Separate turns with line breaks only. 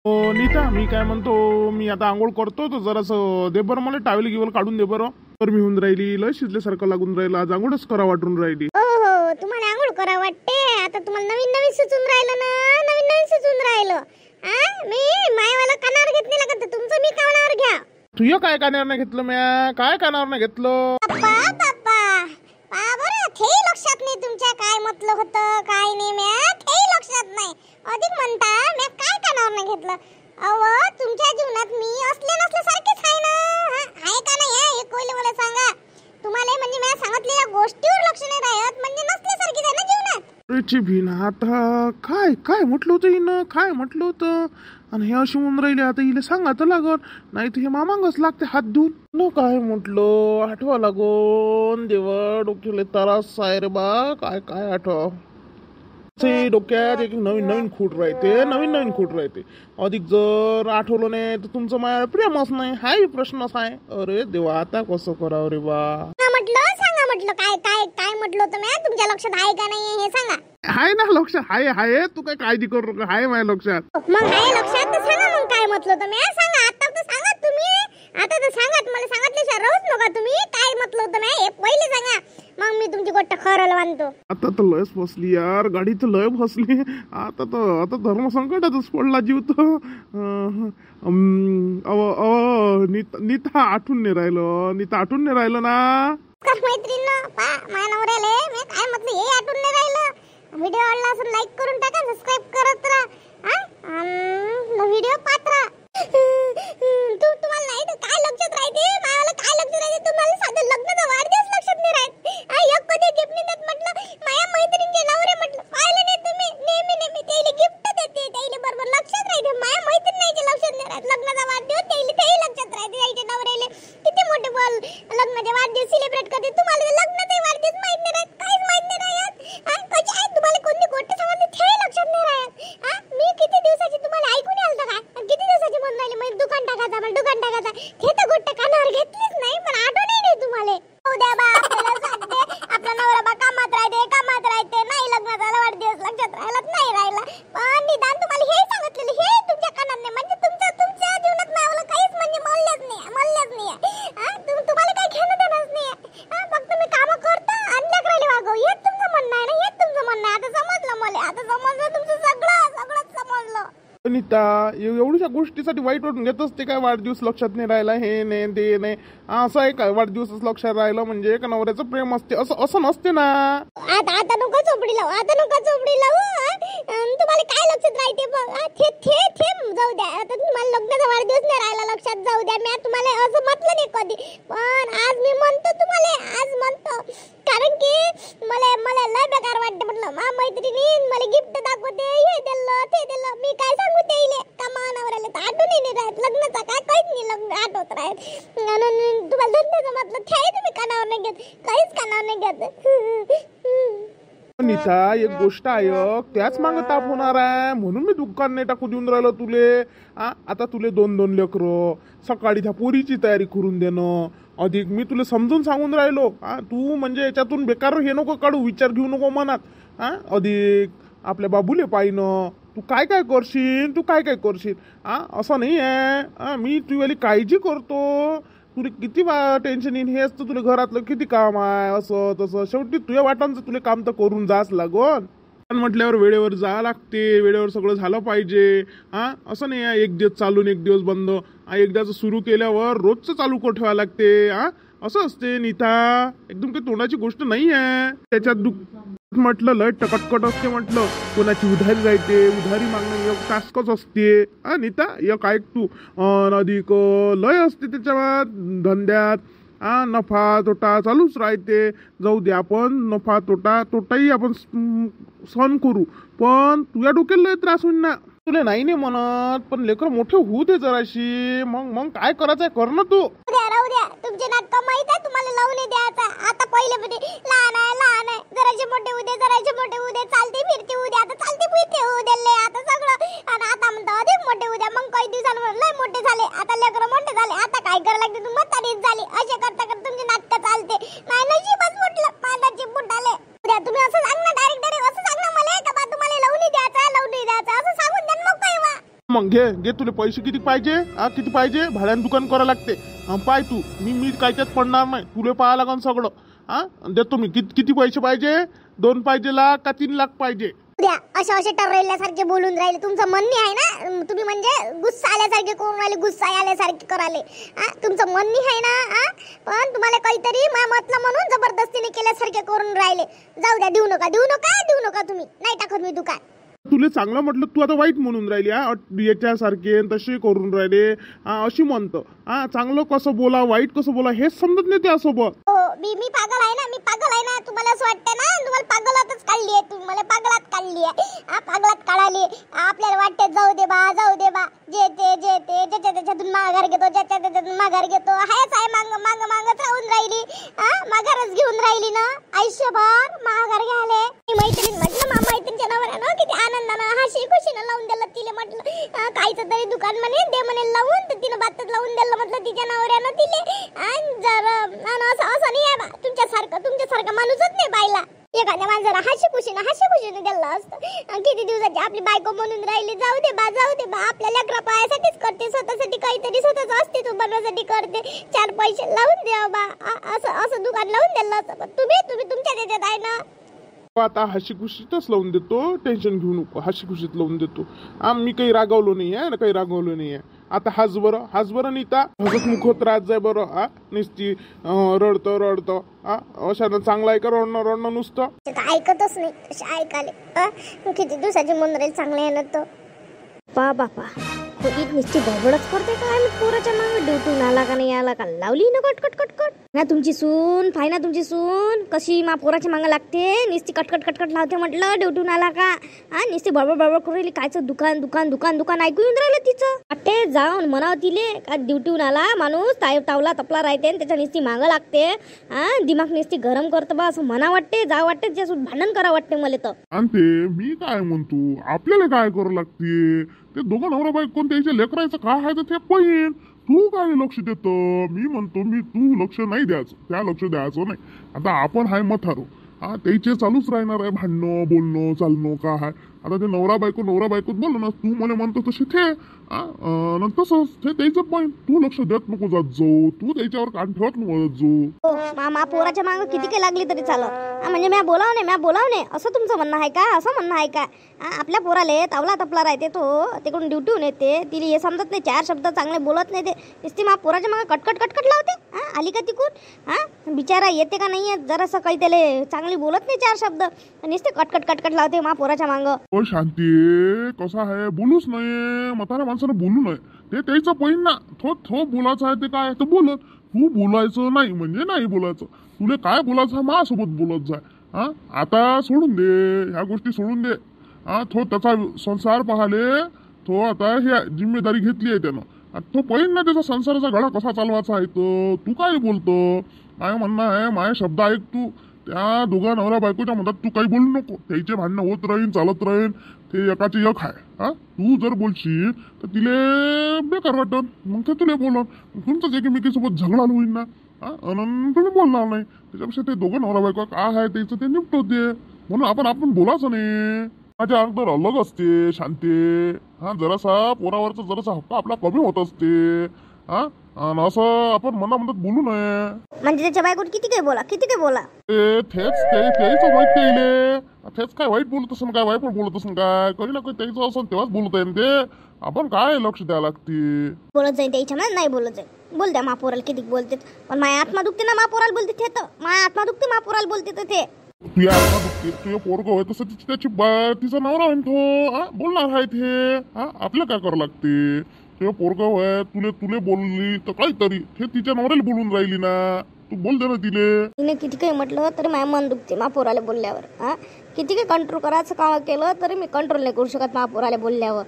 नीता, मी काय म्हणतो, मी आता आंघोळ करतो तर जरासं दे बरं मला टावेल गिवल काढून दे बरं. तर मी होऊन राहिली, लय शिजल्यासारखं लागून राहिलं, आज आंघोळच करा वाटून राहिली.
हो हो, तुम्हाला आंघोळ करा वाटते. आता तुम्हाला नवीन नवीन सुचून राहिलं ना, नवीन नवीन सुचून राहिलं. मी मायवाला कानावर घेतलेला का तर तुमचं मी कानावर घ्या.
तुझ्या काय कानावर नाही घेतलं म्या, काय कानावर नाही घेतलं?
पप्पा पप्पा बरं, ते लक्षात नाही तुमच्या काय म्हटलं होतं काय नाही. म्या ते लक्षात नाही, अधिक म्हणता म्या काय कानावर नाही घेतलं. अहो, तुमच्या जीवनात मी असले नसले सारखेच आहे ना. आहे का नाही आहे, एक कोयले मला सांगा. तुम्हाला म्हणजे म्या सांगितलेल्या गोष्टीवर लक्ष नाही राहत म्हणजे नसल्यासारखीच आहे ना जीवनात.
ची भीन आता काय काय म्हटलं होतं हिनं, काय म्हटलं होतं आणि हे अशी म्हणून राहिले. आता हिला सांगा तर लागल, नाही तर हे मामांगच लागते हात धुवून. न काय म्हटलं आठवा लागून देवा, डोक्याला त्रास आहे रे बा. काय काय आठव ते डोक्यात एक नवीन नवीन खूट राहते, नवीन नवीन खूट राहते. अधिक जर आठवलं नाही तर तुमचं माझ्या प्रेमच नाही, हाही प्रश्नच आहे. अरे देवा, आता कसं करावं रे बा.
म्हटलं सांगा, म्हटलं काय काय काय म्हटलं होतं म्या, तुमच्या लक्षात आहे का नाही हे सांगा.
हाय ना लक्षात, हाय हाय, तू काय काळजी करू नका, हाय माझ्या लक्षात.
मग आहे लक्षात तर सांगा, मग काय म्हटलं होतं म्या सांगा. आता तर सांगा तुम्ही, आता तर सांगा. मला सांगितल्याशिवाय राहूच नका तुम्ही. काय म्हटलं होतं म्या हे पहिले सांगा, मग मी तुमची गोष्ट खरं मानतो.
आता तर लयच फसली यार, गाडी तर लय फसली. आता धर्म संकटातच पडला जीव तर. नीता आठवून नाही राहिलं, नीता आठवून नाही राहिलं ना.
मैत्रीण पा माझ्या नवऱ्याले मी काय म्हटलं हे आठवून नाही राहिलं. व्हिडिओ आवडला असेल लाईक करून टाका, सबस्क्राइब करत राहा. व्हिडिओ पाहत राहा. तुम्हाला नाही तर काय लक्षात राहते, मला काय लक्षात राहते. तुम्हाला साधं लग्नाचा वाढदिवस लक्षात नाही राहत. एक कधी गिफ्ट नाही देत म्हटलं. माझ्या मैत्रिणीचे नवरे म्हटलं पाहिले नाही तुम्ही, नेहमी नेहमी त्याला गिफ्ट देते, त्याला बरोबर लक्षात राहते. माझ्या मैत्रिणीचे लक्षात नाही राहत. लग्नाचा वाढदिवस त्याला लक्षात राहते. त्याच्या नवऱ्याले किती मोठे बोल लग्नाचे वाढदिवस सेलिब्रेट करते. तुम्हाला लग्नाचे वाढदिवस माहित नाही राहत, काहीच माहित नाही राहत. कशी आहे तुम्हाला कोणती गोष्ट सांगितली ते लक्षात नाही राहत. मी किती दिवसाची तुम्हाला ऐकून आलतं का, किती दिवसाची म्हणून राहिली मी दुकान टाकायचा, मला दुकान टाकायचा. हे तर गोष्ट कानावर घेतलीच नाही, पण आठवणही नाही तुम्हाला. उद्या बा आपल्याला सांगते आपला नवरा बा कामात राहते नाही, लग्नाचा वाढदिवस लक्षात राहिला नाही राहिला. पण निदान तुम्हाला हे सांगितलेलं हे तुमच्या कानात नाही, म्हणजे तुमच्या जीवनात मला काहीच म्हणजे म्हणलंच नाही. तुम्हाला काही घेणं देणंच नाही. फक्त मी काम करता आणि लेकराले वागव, हेच तुमचं म्हणणं आहे ना, हेच तुमचं म्हणणं आहे. आता समजलं मला, आता समजलं तुमचं सगळंच समजलं.
नीता एवढ्या गोष्टीसाठी वाईट वाटून घेत असते काय, वाढदिवस लक्षात नाही राहिला, हे नाही ते नाही, असं आहे काय. वाढदिवसच लक्षात राहिलं म्हणजे का नवऱ्याचं प्रेम असते, असं नसते ना.
आता नको चोपडी लावू, तुम्हाला काय लक्षात राहते बघ. ते जाऊ द्या. आता तुम्हाला लग्नाचा वाढदिवस नाही राहिला लक्षात, जाऊ द्या. मी तुम्हाला असं म्हटलं नाही कधी, पण आज मी म्हणतो तुम्हाला, आज म्हणतो. कारण की मला लय बेकार वाटते. म्हटलं मा मैत्रिणी मला गिफ्ट दाखवते, हे दिलं ते दिलं, मी काय सांगू त्याइले का मानावराले तर आठवण नाही राहत. लग्नाचा काय काहीच नाही लग्न आठवत राहत. तुम्हाला धंद्याचं म्हटलं ते तुम्ही कानावर नाही घेत, काहीच कानावर नाही घेत.
नीता एक गोष्ट आहे, त्याच मागं ताप होणार आहे म्हणून मी दुकान नाही टाकू देऊन राहिलो तुले. आता तुले दोन लेकरं, सकाळी त्या पोरीची तयारी करून देणं, अधिक मी तुला समजून सांगून राहिलो. तू म्हणजे याच्यातून बेकार हे नको काढू, विचार घेऊ नको मनात. अधिक आपल्या बाबूले पाहिनं, तू काय काय करशील. असं नाही आहे. मी तुझी काळजी करतो. तुला किती टेन्शन येईन, हेच तर तुला घरातलं किती काम आहे, असं तसं. शेवटी तुझ्या वाटांचं तुला काम तर करून जाच लागन. म्हटल्यावर वेळेवर जा लागते, वेळेवर सगळं झालं पाहिजे. असं नाही आहे एक दिवस चालून एक दिवस बंद. एकदाच सुरू केल्यावर रोजचं चालू करून ठेवावं लागते. असं असते नीता, एकदम काही तोंडाची गोष्ट नाही आहे. त्याच्यात म्हटलं लय टकटकट असते. म्हटलं कोणाची उधारी राहते, उधारी मागणं एक टास्कच असते. नीता एक ऐक तू, अधिक लय असते त्याच्या धंद्यात. नफा तोटा चालूच राहते. जाऊ दे, आपण नफा तोटाही आपण सहन करू, पण तुझ्या डोक्याला लय त्रास होईल ना. तुला नाही म्हणत, पण लेकर मोठे होऊ दे जराशी, मग काय करायचंय कर ना तू.
राहू द्या, तुमचे नाटक माहित आहे, तुम्हाला लावून द्यायचा. आता पहिले लहान आहे, जराचे मोठे उद्या, चालते फिरते उद्या, आता चालते फिरते उद्या आता सगळं. आणि आता म्हणतो अधिक मोठे उद्या, मग काही दिवसांवर लय मोठे झाले, आता लेकर मोठे झाले, आता काय करायला लागते, तू म्हातारीच झाली. असे करता तुमचे नाटक चालते. नाही नशीबच फुटलं, माझ्याची फुटाले. उद्या तुम्ही असं सांग ना, डायरेक्ट असं सांग ना मला का बा तुम्हाला लावून द्यायचा, असं सांगून द्या. मग काय वा,
मग घे घे, तुला पैसे किती पाहिजे? किती पाहिजे? भाड्यानं दुकान करावं लागते. पाय तू, मी कायच्यात पडणार नाही, तुला पाहा लागन सगळं. देतो मी. किती पैसे पाहिजे? 2 पाहिजे लाख का 3 लाख पाहिजे?
उद्या असे टरलेल्यासारखे बोलून राहिले. तुमचं म्हणणे आहे ना, तुम्ही म्हणजे गुस्सा आल्यासारखे करून राहिले, गुस्सा आल्यासारखे करायले. तुमचं म्हणणे आहे ना, पण तुम्हाला काहीतरी म्हटलं म्हणून जबरदस्तीने केल्यासारखे करून राहिले. जाऊ द्या, देऊ नका तुम्ही. नाही टाकत मी दुकान.
तुला चांगलं म्हटलं, तू आता वाईट म्हणून राहिली. याच्यासारखे तसे करून राहिले अशी म्हणतं. चांगलं कसं बोला, वाईट कसं बोला हेच समजत नाही त्यासोबत.
हो, मी पागल आहे ना. तुम्हाला असं वाटतं ना, तुम्हाला पागलातच काढली आहे. तुम्ही मला पागलात काढली आहे. पागलात काढाली. आपल्याला वाटते जाऊ दे बा. जे ज्याच्या त्याच्यातून माघार घेतो. हायच आहे, मागच राहून राहिली. माघारच घेऊन राहिली ना आयुष्यभर माघार घ्यायले. मैत्रीण म्हटलं, मैत्रीणच्या नवऱ्यानं किती आनंदानं हशी खुशीनं लावून दिलं तिला. म्हटलं काहीच तरी दुकान म्हणे दे म्हणे लावून, तर तिनं बातच लावून दिलं. म्हटलं तिच्या नवऱ्यानं तिले. असं नाही आहे बा. तुमच्यासारखं माणूसच नाही पाहिला. एखाद्या माणसाला हशी खुशीनं दिलं असतं. किती दिवसाची आपली बायको म्हणून राहिली. जाऊ दे बा. आपल्या लेकरा पायासाठीच करते, स्वतःसाठी काहीतरी स्वतःच अस्तित्व बनवासाठी करते. 4 पैसे लावून द्या बा. असं दुकान लावून दिलं असतं. पण तुम्ही तुमच्या त्याच्यात आहे ना.
आता हशी खुशीतच लावून देतो, टेन्शन घेऊ नको. हशी खुशीत लावून देतो. मी काही रागावलो नाही आहे ना, काही रागावलो नाही आहे. आता हाच बरं नीता, हसत मुखत राहत जाय बरं. नुसती रडतं. अशानं चांगलं आहे का रडणं नुसतं?
ऐकतच नाही. तसे ऐकाले किती दिवसाची म्हणून राहील चांगले आहे ना. तो बापा एक नुसती बडबडच करते काय. मी पोराच्या मागे ड्युटीहून आला का नाही आला का लावली ना कटकट ना. तुमची सून पाय ना, तुमची सून कशी मा पोराच्या मागे लागते. नुसती कटकट लावते. म्हटलं ड्युटीहून आला का नुसती बडबड करून राहिली. कायचं दुकान ऐकू येऊन राहिलं तिचं. वाटते जाऊन म्हणावं तिले का ड्युटीहून आला माणूस तावला तपला राहते आणि त्याच्या नुसती मागं लागते. दिमाग नुसती गरम करतं बा असं म्हणा वाटते. जा वाटते त्याच्यासोबत भांडण करा वाटते मला तर.
आणि मी काय म्हणतो, आपल्याला काय करावं लागते? ते दोघं नवरा बायको त्याच्या लेकरायचं काय आहे तर ते पहिन. तू काय लक्ष देतो? मी म्हणतो तू लक्ष नाही द्यायचं, त्या लक्ष द्यायचं नाही. आता आपण हाय मथारो. त्याचे चालूच राहणार आहे भांडणं बोलणं चालणं का आहे. आता ते नवरा बायकोच बोललो ना, तू मला म्हणतो तसे ते तसंच ते त्याचं पण तू लक्ष देत नको जात जाऊ. तू त्याच्यावर कान ठेवत नको जाऊ.
मामा पोराच्या मागं किती काही लागली तरी चालत. म्हणजे म्या बोलावणे असं तुमचं म्हणणं आहे का? असं म्हणणं आहे का? आपल्या पोराले तावला तपला राहते. तो तिकडून ड्युटीहून येते. तिला हे समजत नाही, 4 शब्द चांगले बोलत नाही. ते नुसती मा पोराच्या मागं कटकट लावते. आली का तिकून? बिचारा येते का नाही येत जरासं काही त्याला चांगली बोलत नाही 4 शब्द. नुसते कटकट लावते मा पोराच्या मागं.
शांती कसा आहे, बोलूच नाही. म्हाताऱ्या माणसानं बोलू नये. ते त्याचं पहिन ना. थो बोलायचं आहे ते काय तर बोलत. तू बोलायचं नाही म्हणजे नाही बोलायचं. तुला काय बोलायचं माझ्यासोबत बोलत जाय. आता सोडून दे ह्या गोष्टी, सोडून दे. तो त्याचा संसार पाहाले. तो आता ही जिम्मेदारी घेतली आहे त्यानं. तो पहिन ना त्याचा संसाराचा घडा कसा चालवायचा आहे. तर तू काय बोलतो? माझं म्हणणं आहे, माझे शब्द ऐक तू. त्या दोघा नवरा बायकोच्या मधात तू काही बोलू नको. त्याचे भांडणं होत राहीन, चालत राहीन. ते एकाचे एक आहे. तू जर बोलशील तर तिले बेकार वाटन. मग ते तुला बोलून तुमचंच एकमेकीसोबत झगडा होईल ना. तुम्ही बोलणार नाही. त्याच्यापेक्षा ते दोघं नवरा बायको काय आहे त्याचं ते निपटवते. म्हणून आपण बोलायचं नाही. माझ्या अगोदर अलग असते शांती. जरासा पोरावरचा जरासा हक्क आपला कमी होत असते. असं आपण मनामनात बोलू नये.
म्हणजे त्याच्या बायकोत किती काही बोला.
तेच वाईट केले. तेच काय वाईट बोलत असेल काय, वाईट पण बोलत असेल काय, कधी ना कधी त्याचं असं तेव्हाच बोलत आहे ते. आपण काय लक्ष द्यायला लागते.
बोलत जाईल त्याच्या मला नाही बोलत जाईल. बोल द्या महापोराला किती बोलते. पण माझ्या आत्मा दुखते ना महापोराला बोलते ते. तर माझ्या आत्मा दुखते महापोराला बोलते तर ते.
तुझ्या आत्मा दुखते, तुझं पोरगं होय तसं तिचा नवरा आहे तो. बोलणार आहे ते. आपल्याला काय करावं लागते. तुझं पोरगं होय, तुले बोलली तर काहीतरी ते तिच्या नवऱ्याला बोलून राहिली ना. तू बोल दे ना तिने
किती काही म्हटलं तरी माझ्या मन दुखते महापोराला बोलल्यावर. किती काही कंट्रोल करायचं काम केलं तरी मी कंट्रोल नाही करू शकत महापोराला बोलल्यावर.